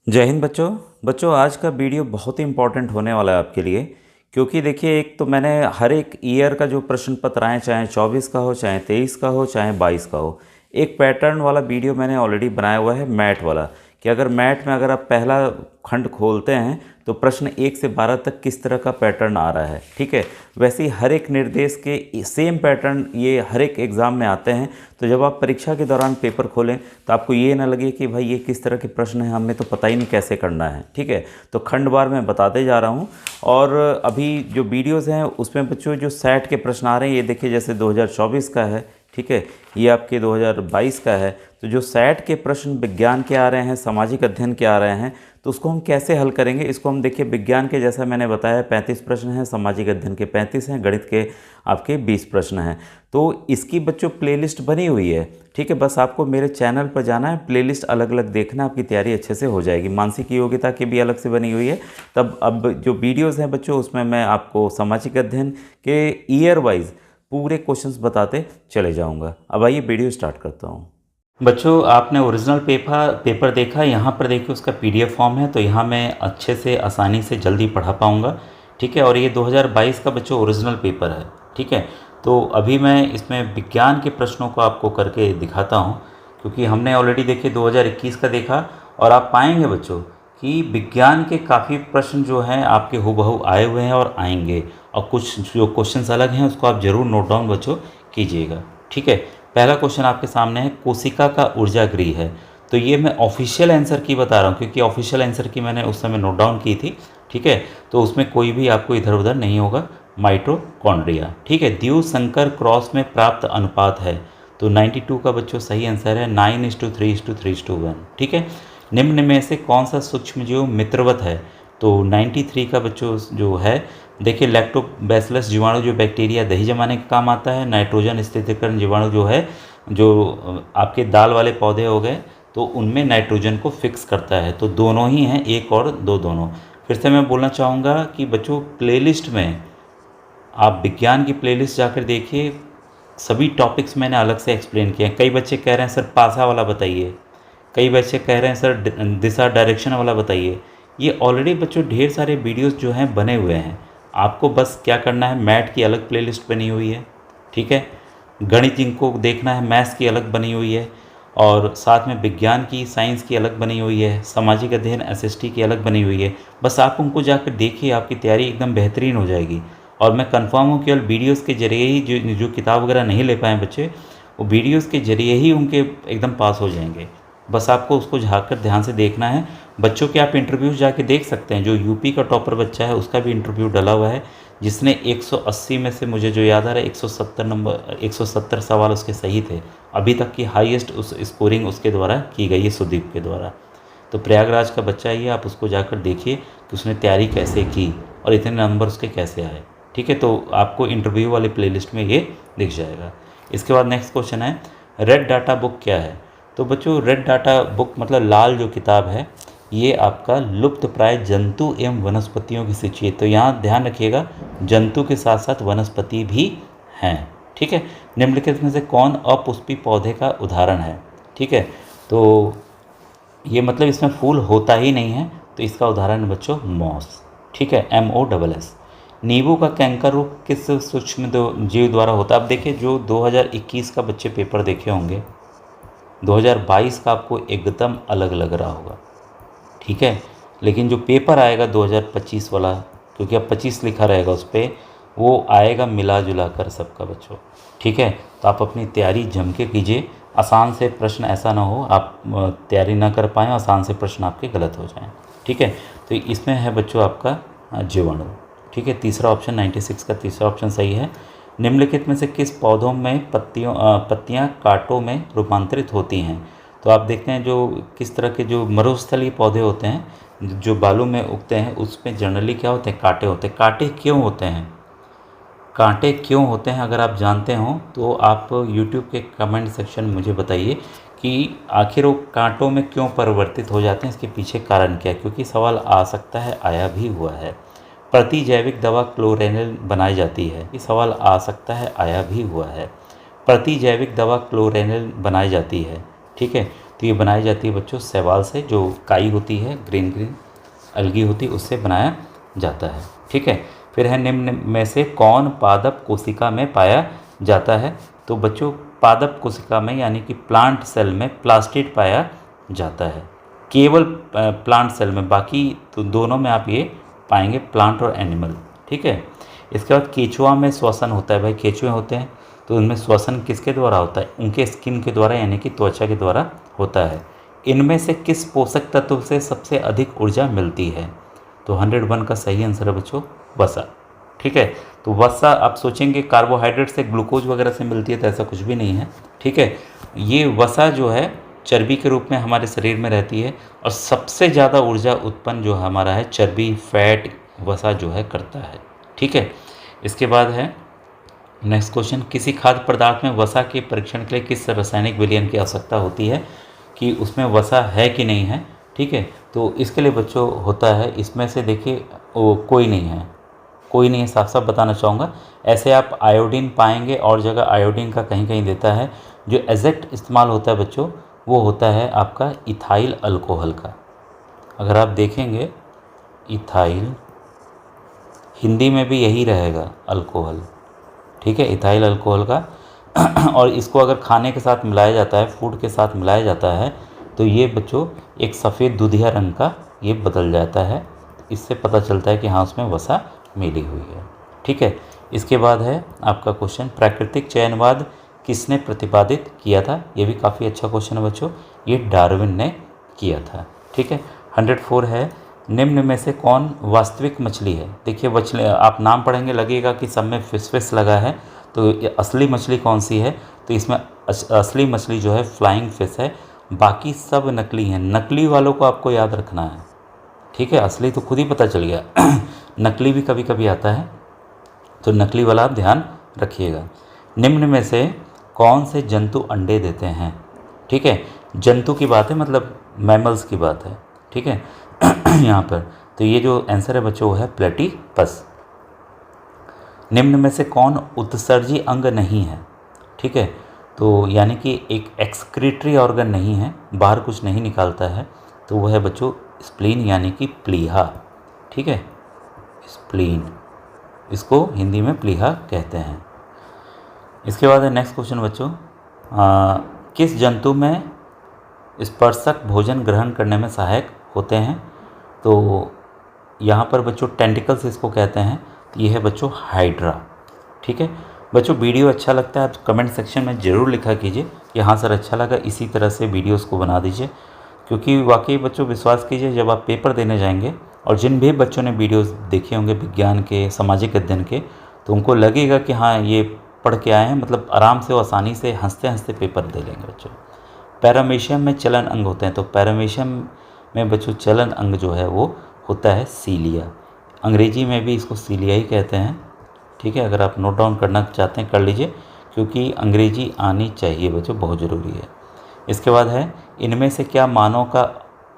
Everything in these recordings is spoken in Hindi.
जय हिंद बच्चों। आज का वीडियो बहुत ही इम्पोर्टेंट होने वाला है आपके लिए, क्योंकि देखिए एक तो मैंने हर एक ईयर का जो प्रश्न पत्र आए, चाहे 24 का हो, चाहे 23 का हो, चाहे 22 का हो, एक पैटर्न वाला वीडियो मैंने ऑलरेडी बनाया हुआ है मैथ वाला। कि अगर मैथ में अगर आप पहला खंड खोलते हैं तो प्रश्न 1 से 12 तक किस तरह का पैटर्न आ रहा है, ठीक है। वैसे ही हर एक निर्देश के सेम पैटर्न ये हर एक एग्ज़ाम में आते हैं। तो जब आप परीक्षा के दौरान पेपर खोलें तो आपको ये ना लगे कि भाई ये किस तरह के प्रश्न हैं, हमें तो पता ही नहीं कैसे करना है, ठीक है। तो खंडवार मैं बताते जा रहा हूँ। और अभी जो वीडियोज़ हैं उसमें बच्चों जो सेट के प्रश्न आ रहे हैं, ये देखिए जैसे 2024 का है, ठीक है, ये आपके 2022 का है। तो जो सेट के प्रश्न विज्ञान के आ रहे हैं, सामाजिक अध्ययन के आ रहे हैं, तो उसको हम कैसे हल करेंगे। इसको हम देखिए विज्ञान के जैसा मैंने बताया 35 प्रश्न हैं, सामाजिक अध्ययन के 35 हैं, गणित के आपके 20 प्रश्न हैं। तो इसकी बच्चों प्लेलिस्ट बनी हुई है, ठीक है। बस आपको मेरे चैनल पर जाना है, प्लेलिस्ट अलग अलग देखना, आपकी तैयारी अच्छे से हो जाएगी। मानसिक योग्यता की भी अलग से बनी हुई है। तब अब जो वीडियोज़ हैं बच्चों उसमें मैं आपको सामाजिक अध्ययन के ईयर वाइज पूरे क्वेश्चंस बताते चले जाऊंगा। अब आइए वीडियो स्टार्ट करता हूं। बच्चों आपने ओरिजिनल पेपर देखा, यहाँ पर देखिए उसका पीडीएफ फॉर्म है, तो यहाँ मैं अच्छे से आसानी से जल्दी पढ़ा पाऊँगा, ठीक है। और ये 2022 का बच्चों ओरिजिनल पेपर है, ठीक है। तो अभी मैं इसमें विज्ञान के प्रश्नों को आपको करके दिखाता हूँ, क्योंकि हमने ऑलरेडी देखे 2021 का देखा। और आप पाएंगे बच्चों कि विज्ञान के काफ़ी प्रश्न जो हैं आपके हूबहू आए हुए हैं और आएंगे। और कुछ जो क्वेश्चंस अलग हैं उसको आप ज़रूर नोट डाउन बच्चों कीजिएगा, ठीक है। पहला क्वेश्चन आपके सामने है, कोशिका का ऊर्जा गृह है। तो ये मैं ऑफिशियल आंसर की बता रहा हूँ, क्योंकि ऑफिशियल आंसर की मैंने उस समय नोट डाउन की थी, ठीक है। तो उसमें कोई भी आपको इधर उधर नहीं होगा। माइटोकॉन्ड्रिया, ठीक है। द्विव संकर क्रॉस में प्राप्त अनुपात है, तो 92 का बच्चों सही आंसर है, 9:3:3:1, ठीक है। निम्न में से कौन सा सूक्ष्मजीव मित्रवत है, तो 93 का बच्चों जो है देखिए लैक्टोबैसिलस जीवाणु जो बैक्टीरिया दही जमाने का काम आता है। नाइट्रोजन स्थिरीकरण जीवाणु जो है, जो आपके दाल वाले पौधे हो गए, तो उनमें नाइट्रोजन को फिक्स करता है। तो दोनों ही हैं, एक और दो दोनों। फिर से मैं बोलना चाहूँगा कि बच्चों प्लेलिस्ट में आप विज्ञान की प्लेलिस्ट जाकर देखिए, सभी टॉपिक्स मैंने अलग से एक्सप्लेन किए हैं। कई बच्चे कह रहे हैं सर पासा वाला बताइए, कई बच्चे कह रहे हैं सर दिशा डायरेक्शन वाला बताइए। ये ऑलरेडी बच्चों ढेर सारे वीडियोस जो हैं बने हुए हैं। आपको बस क्या करना है, मैथ की अलग प्लेलिस्ट बनी हुई है, ठीक है। गणित जिनको देखना है मैथ्स की अलग बनी हुई है, और साथ में विज्ञान की साइंस की अलग बनी हुई है, सामाजिक अध्ययन एसएसटी की अलग बनी हुई है। बस आप उनको जाकर देखिए, आपकी तैयारी एकदम बेहतरीन हो जाएगी। और मैं कंफर्म हूँ केवल वीडियोज़ के जरिए ही जो किताब वगैरह नहीं ले पाए बच्चे, वो वीडियोज़ के जरिए ही उनके एकदम पास हो जाएंगे। बस आपको उसको झाँक कर ध्यान से देखना है। बच्चों के आप इंटरव्यूज़ जाके देख सकते हैं। जो यूपी का टॉपर बच्चा है उसका भी इंटरव्यू डला हुआ है, जिसने 180 में से मुझे जो याद आ रहा है 170 सवाल उसके सही थे। अभी तक की हाईएस्ट उस स्कोरिंग उसके द्वारा की गई है, सुदीप के द्वारा। तो प्रयागराज का बच्चा ही है, आप उसको जाकर देखिए कि उसने तैयारी कैसे की और इतने नंबर उसके कैसे आए, ठीक है। तो आपको इंटरव्यू वाली प्लेलिस्ट में ये दिख जाएगा। इसके बाद नेक्स्ट क्वेश्चन है, रेड डाटा बुक क्या है। तो बच्चों रेड डाटा बुक मतलब लाल जो किताब है, ये आपका लुप्त प्राय जंतु एवं वनस्पतियों की सूची है। तो यहाँ ध्यान रखिएगा, जंतु के साथ साथ वनस्पति भी हैं, ठीक है। निम्नलिखित में से कौन अपुष्पी पौधे का उदाहरण है, ठीक है। तो ये मतलब इसमें फूल होता ही नहीं है, तो इसका उदाहरण बच्चों मॉस, ठीक है, MOSS। नींबू का कैंकर रोग किस सूक्ष्म जीव द्वारा होता है। अब देखिए जो 2021 का बच्चे पेपर देखे होंगे, 2022 का आपको एकदम अलग लग रहा होगा, ठीक है। लेकिन जो पेपर आएगा 2025 वाला, क्योंकि अब 25 लिखा रहेगा उस पर, वो आएगा मिला जुला कर सबका बच्चों, ठीक है। तो आप अपनी तैयारी जम के कीजिए। आसान से प्रश्न ऐसा ना हो आप तैयारी ना कर पाएँ, आसान से प्रश्न आपके गलत हो जाएं, ठीक है। तो इसमें है बच्चों आपका जीवाणु, ठीक है। तीसरा ऑप्शन 96 का तीसरा ऑप्शन सही है। निम्नलिखित में से किस पौधों में पत्तियां कांटों में रूपांतरित होती हैं। तो आप देखते हैं जो किस तरह के जो मरुस्थलीय पौधे होते हैं जो बालू में उगते हैं, उसमें जनरली क्या होते हैं, कांटे होते हैं। कांटे क्यों होते हैं, कांटे क्यों होते हैं, अगर आप जानते हो तो आप YouTube के कमेंट सेक्शन में मुझे बताइए कि आखिर वो कांटों में क्यों परिवर्तित हो जाते हैं, इसके पीछे कारण क्या है, क्योंकि सवाल आ सकता है, आया भी हुआ है। प्रति जैविक दवा क्लोरेनिल बनाई जाती है, ये सवाल आ सकता है, आया भी हुआ है। प्रति जैविक दवा क्लोरेनिल बनाई जाती है, ठीक है। तो ये बनाई जाती है बच्चों शैवाल से, जो काई होती है, ग्रीन ग्रीन अलगी होती है, उससे बनाया जाता है। ठीक है, फिर है निम्न में से कौन पादप कोशिका में पाया जाता है? तो बच्चों पादप कोशिका में यानी कि प्लांट सेल में प्लास्टिड पाया जाता है, केवल प्लांट सेल में, बाकी तो दोनों में आप ये पाएंगे, प्लांट और एनिमल। ठीक है, इसके बाद केचुआ में श्वसन होता है। भाई केचुए होते हैं तो उनमें श्वसन किसके द्वारा होता है? उनके स्किन के द्वारा यानी कि त्वचा के द्वारा होता है। इनमें से किस पोषक तत्व से सबसे अधिक ऊर्जा मिलती है? तो 101 का सही आंसर है बच्चों वसा। ठीक है, तो वसा आप सोचेंगे कार्बोहाइड्रेट से, ग्लूकोज वगैरह से मिलती है, तो ऐसा कुछ भी नहीं है। ठीक है, ये वसा जो है चर्बी के रूप में हमारे शरीर में रहती है, और सबसे ज़्यादा ऊर्जा उत्पन्न जो हमारा है चर्बी, फैट, वसा जो है करता है। ठीक है, इसके बाद है नेक्स्ट क्वेश्चन, किसी खाद्य पदार्थ में वसा के परीक्षण के लिए किस रासायनिक विलयन की आवश्यकता होती है कि उसमें वसा है कि नहीं है? ठीक है, तो इसके लिए बच्चों होता है, इसमें से देखिए कोई नहीं है, कोई नहीं है, साफ साफ बताना चाहूँगा। ऐसे आप आयोडीन पाएंगे और जगह आयोडीन का कहीं कहीं देता है। जो एग्जैक्ट इस्तेमाल होता है बच्चों वो होता है आपका इथाइल अल्कोहल का। अगर आप देखेंगे इथाइल, हिंदी में भी यही रहेगा अल्कोहल। ठीक है, इथाइल अल्कोहल का और इसको अगर खाने के साथ मिलाया जाता है, फूड के साथ मिलाया जाता है, तो ये बच्चों एक सफ़ेद दूधिया रंग का ये बदल जाता है। इससे पता चलता है कि हाँ उसमें वसा मिली हुई है। ठीक है, इसके बाद है आपका क्वेश्चन, प्राकृतिक चयनवाद किसने प्रतिपादित किया था? ये भी काफ़ी अच्छा क्वेश्चन है बच्चों, ये डार्विन ने किया था। ठीक है, 104 है, निम्न में से कौन वास्तविक मछली है? देखिए मछली आप नाम पढ़ेंगे लगेगा कि सब में फिश फिश लगा है, तो ये असली मछली कौन सी है? तो इसमें असली मछली जो है फ्लाइंग फिश है, बाकी सब नकली हैं। नकली वालों को आपको याद रखना है। ठीक है, असली तो खुद ही पता चल गया नकली भी कभी कभी आता है, तो नकली वाला आप ध्यान रखिएगा। निम्न में से कौन से जंतु अंडे देते हैं? ठीक है, जंतु की बात है, मतलब मैमल्स की बात है। ठीक है यहाँ पर तो ये जो आंसर है बच्चों वो है प्लेटिपस। निम्न में से कौन उत्सर्जी अंग नहीं है? ठीक है, तो यानी कि एक एक्सक्रीटरी ऑर्गन नहीं है, बाहर कुछ नहीं निकालता है, तो वह है बच्चों स्प्लीन यानी कि प्लीहा। ठीक है, स्प्लीन, इसको हिंदी में प्लीहा कहते हैं। इसके बाद है नेक्स्ट क्वेश्चन बच्चों, किस जंतु में स्पर्शक भोजन ग्रहण करने में सहायक होते हैं? तो यहाँ पर बच्चों टेंटिकल्स इसको कहते हैं, तो ये है बच्चों हाइड्रा। ठीक है बच्चों, वीडियो अच्छा लगता है आप कमेंट सेक्शन में ज़रूर लिखा कीजिए कि हाँ सर अच्छा लगा, इसी तरह से वीडियोस को बना दीजिए, क्योंकि वाकई बच्चों विश्वास कीजिए जब आप पेपर देने जाएंगे और जिन भी बच्चों ने वीडियोस देखे होंगे विज्ञान के, सामाजिक अध्ययन के, तो उनको लगेगा कि हाँ ये पढ़ के आए हैं, मतलब आराम से और आसानी से हंसते हंसते पेपर दे लेंगे बच्चों। पैरामीशियम में चलन अंग होते हैं, तो पैरामीशियम में बच्चों चलन अंग जो है वो होता है सीलिया। अंग्रेजी में भी इसको सीलिया ही कहते हैं। ठीक है, अगर आप नोट डाउन करना चाहते हैं कर लीजिए, क्योंकि अंग्रेजी आनी चाहिए बच्चों, बहुत ज़रूरी है। इसके बाद है, इनमें से क्या मानव का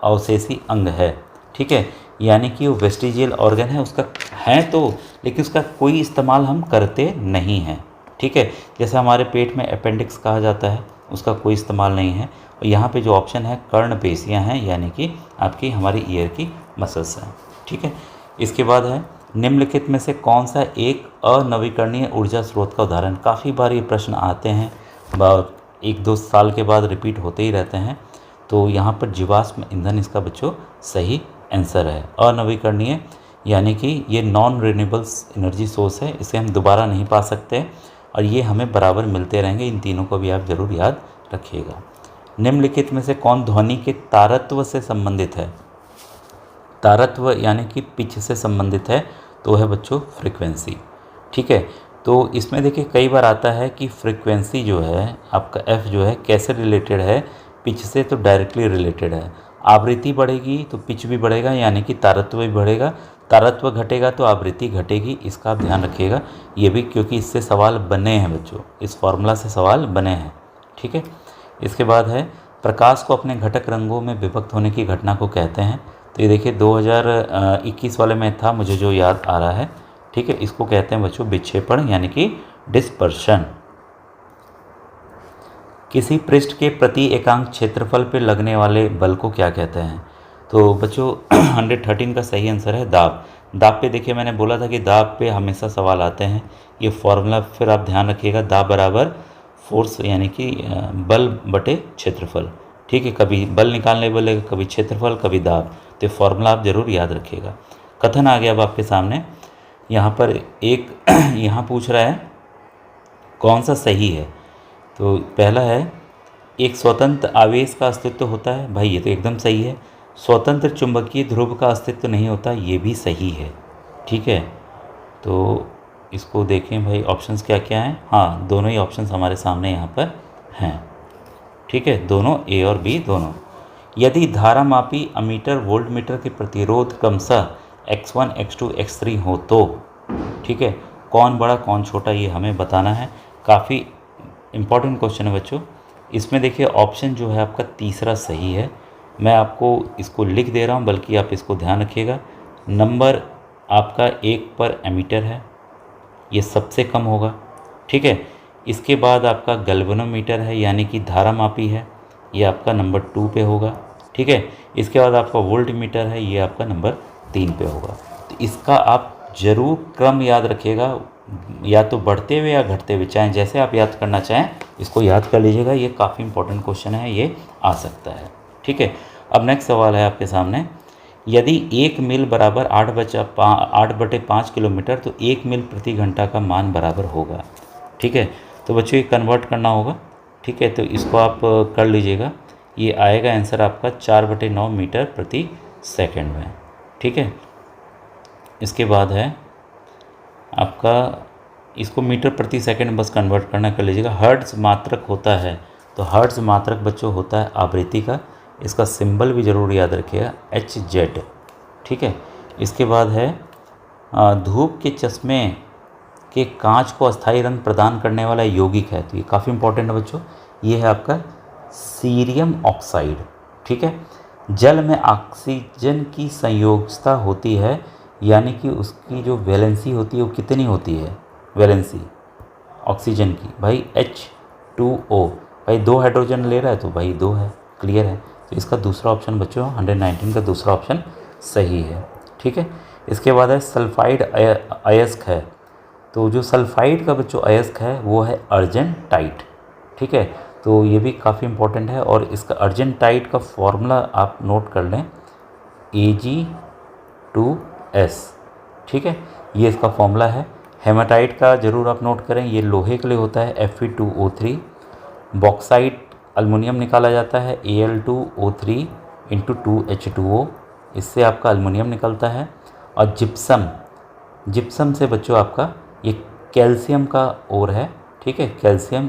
अवशेषी अंग है? ठीक है, यानी कि वो वेस्टिजियल ऑर्गन है, उसका है तो, लेकिन उसका कोई इस्तेमाल हम करते नहीं हैं। ठीक है, जैसे हमारे पेट में अपेंडिक्स कहा जाता है, उसका कोई इस्तेमाल नहीं है। और यहाँ पे जो ऑप्शन है कर्ण पेशियाँ हैं, यानी कि आपकी हमारी ईयर की मसल्स हैं। ठीक है, इसके बाद है, निम्नलिखित में से कौन सा एक अनवीकरणीय ऊर्जा स्रोत का उदाहरण? काफ़ी बार ये प्रश्न आते हैं, 1-2 साल के बाद रिपीट होते ही रहते हैं। तो यहाँ पर जीवाश्म ईंधन इसका बच्चों सही आंसर है। अनवीकरणीय यानी कि ये नॉन रिन्यूएबल्स एनर्जी सोर्स है, इसे हम दोबारा नहीं पा सकते और ये हमें बराबर मिलते रहेंगे। इन तीनों को भी आप ज़रूर याद रखिएगा। निम्नलिखित में से कौन ध्वनि के तारत्व से संबंधित है? तारत्व यानी कि पिच से संबंधित है, तो है बच्चों फ्रीक्वेंसी। ठीक है, तो इसमें देखिए कई बार आता है कि फ्रीक्वेंसी जो है आपका एफ जो है कैसे रिलेटेड है पिच से, तो डायरेक्टली रिलेटेड है। आवृत्ति बढ़ेगी तो पिच भी बढ़ेगा, यानी कि तारत्व भी बढ़ेगा। तारत्व घटेगा तो आवृत्ति घटेगी, इसका आप ध्यान रखिएगा। ये भी क्योंकि इससे सवाल बने हैं बच्चों, इस फॉर्मूला से सवाल बने हैं। ठीक है, इसके बाद है, प्रकाश को अपने घटक रंगों में विभक्त होने की घटना को कहते हैं? तो ये देखिए 2021 वाले में था, मुझे जो याद आ रहा है। ठीक है, इसको कहते हैं बच्चों विक्षेपण यानी कि डिस्पर्शन। किसी पृष्ठ के प्रति एकांक क्षेत्रफल पर लगने वाले बल को क्या कहते हैं? तो बच्चों 113 का सही आंसर है दाब। दाब पे देखिए मैंने बोला था कि दाब पे हमेशा सवाल आते हैं। ये फॉर्मूला फिर आप ध्यान रखिएगा, दाब बराबर फोर्स यानी कि बल बटे क्षेत्रफल। ठीक है, कभी बल निकालने बोलेगा, कभी क्षेत्रफल, कभी दाब। तो फॉर्मूला आप ज़रूर याद रखिएगा। कथन आ गया अब आपके सामने। यहाँ पर एक यहाँ पूछ रहा है कौन सा सही है। तो पहला है एक स्वतंत्र आवेश का अस्तित्व होता है। भाई ये तो एकदम सही है। स्वतंत्र चुंबकीय ध्रुव का अस्तित्व नहीं होता, ये भी सही है। ठीक है, तो इसको देखें भाई ऑप्शंस क्या क्या हैं। हाँ, दोनों ही ऑप्शंस हमारे सामने यहाँ पर हैं। ठीक है, दोनों ए और बी दोनों। यदि धारामापी अमीटर वोल्ट मीटर के प्रतिरोध क्रमशः x1 x2 x3 हो तो, ठीक है, कौन बड़ा कौन छोटा ये हमें बताना है। काफ़ी इम्पॉर्टेंट क्वेश्चन है बच्चों। इसमें देखिए ऑप्शन जो है आपका तीसरा सही है। मैं आपको इसको लिख दे रहा हूँ, बल्कि आप इसको ध्यान रखिएगा। नंबर आपका 1 पर एमीटर है, ये सबसे कम होगा। ठीक है, इसके बाद आपका गैल्वेनोमीटर है यानी कि धारामापी है, ये आपका नंबर 2 पे होगा। ठीक है, इसके बाद आपका वोल्ट मीटर है, ये आपका नंबर 3 पे होगा। तो इसका आप ज़रूर क्रम याद रखिएगा, या तो बढ़ते हुए या घटते हुए, चाहे जैसे आप याद करना चाहें इसको याद कर लीजिएगा। ये काफ़ी इंपॉर्टेंट क्वेश्चन है, ये आ सकता है। ठीक है, अब नेक्स्ट सवाल है आपके सामने। यदि 1 मील बराबर 8/5 किलोमीटर तो 1 मील प्रति घंटा का मान बराबर होगा। ठीक है, तो बच्चों ये कन्वर्ट करना होगा। ठीक है, तो इसको आप कर लीजिएगा। ये आएगा आंसर आपका 4/9 मीटर प्रति सेकंड में। ठीक है, इसके बाद है आपका इसको मीटर प्रति सेकंड बस कन्वर्ट करना, कर लीजिएगा। हर्ट्ज मात्रक होता है, तो हर्ट्ज मात्रक बच्चों होता है आवृत्ति का। इसका सिंबल भी ज़रूर याद रखिएगा HZ। ठीक है, इसके बाद है धूप के चश्मे के कांच को अस्थायी रंग प्रदान करने वाला यौगिक है। तो ये काफ़ी इंपॉर्टेंट है बच्चों, ये है आपका सीरियम ऑक्साइड। ठीक है, जल में ऑक्सीजन की संयोजकता होती है, यानी कि उसकी जो वैलेंसी होती है वो कितनी होती है, वैलेंसी ऑक्सीजन की, भाई H2O। भाई 2 हाइड्रोजन ले रहा है तो भाई 2 है, क्लियर है। तो इसका दूसरा ऑप्शन बच्चों 119 का दूसरा ऑप्शन सही है। ठीक है, इसके बाद है सल्फाइड अयस्क है। तो जो सल्फाइड का बच्चों अयस्क है वो है अर्जेंटाइट। ठीक है, तो ये भी काफ़ी इंपॉर्टेंट है। और इसका अर्जेंटाइट का फॉर्मूला आप नोट कर लें, Ag2S। ठीक है, ये इसका फॉर्मूला है। हेमाटाइट का ज़रूर आप नोट करें, ये लोहे के लिए होता है Fe2O3। बॉक्साइट अल्मुनियम निकाला जाता है Al2O3 × 2H2O, इससे आपका अल्मुनियम निकलता है। और जिप्सम से बच्चों आपका ये कैल्शियम का ओर है। ठीक है, कैल्शियम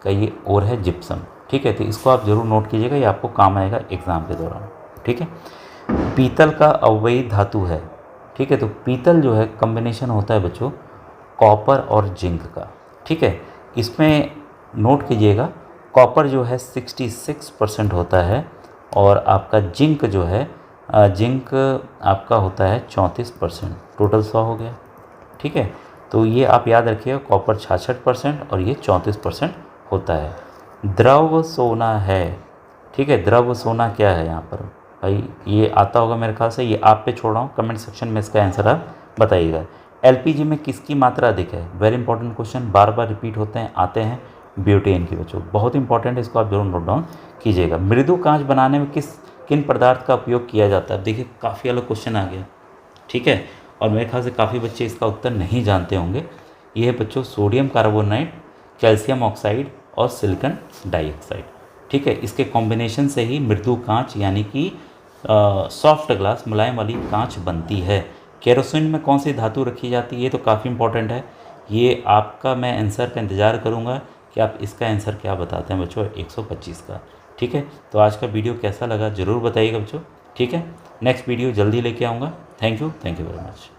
का ये ओर है जिप्सम। ठीक है, तो इसको आप ज़रूर नोट कीजिएगा, ये आपको काम आएगा एग्ज़ाम के दौरान। ठीक है, पीतल का अवयवी धातु है। ठीक है, तो पीतल जो है कॉम्बिनेशन होता है बच्चों कॉपर और जिंक का। ठीक है, इसमें नोट कीजिएगा कॉपर जो है 66% होता है, और आपका जिंक जो है जिंक आपका होता है 34%, टोटल 100 हो गया। ठीक है, तो ये आप याद रखिएगा, कॉपर 66% और ये 34% होता है। द्रव सोना है। ठीक है, द्रव सोना क्या है यहाँ पर भाई, ये आता होगा मेरे ख्याल से, ये आप पे छोड़ रहा हूँ, कमेंट सेक्शन में इसका आंसर आप बताइएगा। एलपीजी में किसकी मात्रा अधिक है? वेरी इंपॉर्टेंट क्वेश्चन, बार बार रिपीट आते हैं। ब्यूटेन की बच्चों, बहुत इंपॉर्टेंट है, इसको आप जरूर नोट डाउन कीजिएगा। मृदु कांच बनाने में किन पदार्थ का उपयोग किया जाता है? देखिए काफ़ी अलग क्वेश्चन आ गया। ठीक है, और मेरे ख्याल से काफ़ी बच्चे इसका उत्तर नहीं जानते होंगे। ये है बच्चों सोडियम कार्बोनेट, कैल्शियम ऑक्साइड और सिलिकॉन डाइऑक्साइड। ठीक है, इसके कॉम्बिनेशन से ही मृदु कांच यानी कि सॉफ्ट ग्लास, मुलायम वाली कांच बनती है। केरोसिन में कौन सी धातु रखी जाती है? ये तो काफ़ी इंपॉर्टेंट है। ये आपका मैं आंसर का इंतज़ार करूँगा कि आप इसका आंसर क्या बताते हैं बच्चों 125 का। ठीक है, तो आज का वीडियो कैसा लगा ज़रूर बताइएगा बच्चों। ठीक है, नेक्स्ट वीडियो जल्दी लेके आऊँगा। Thank you very much.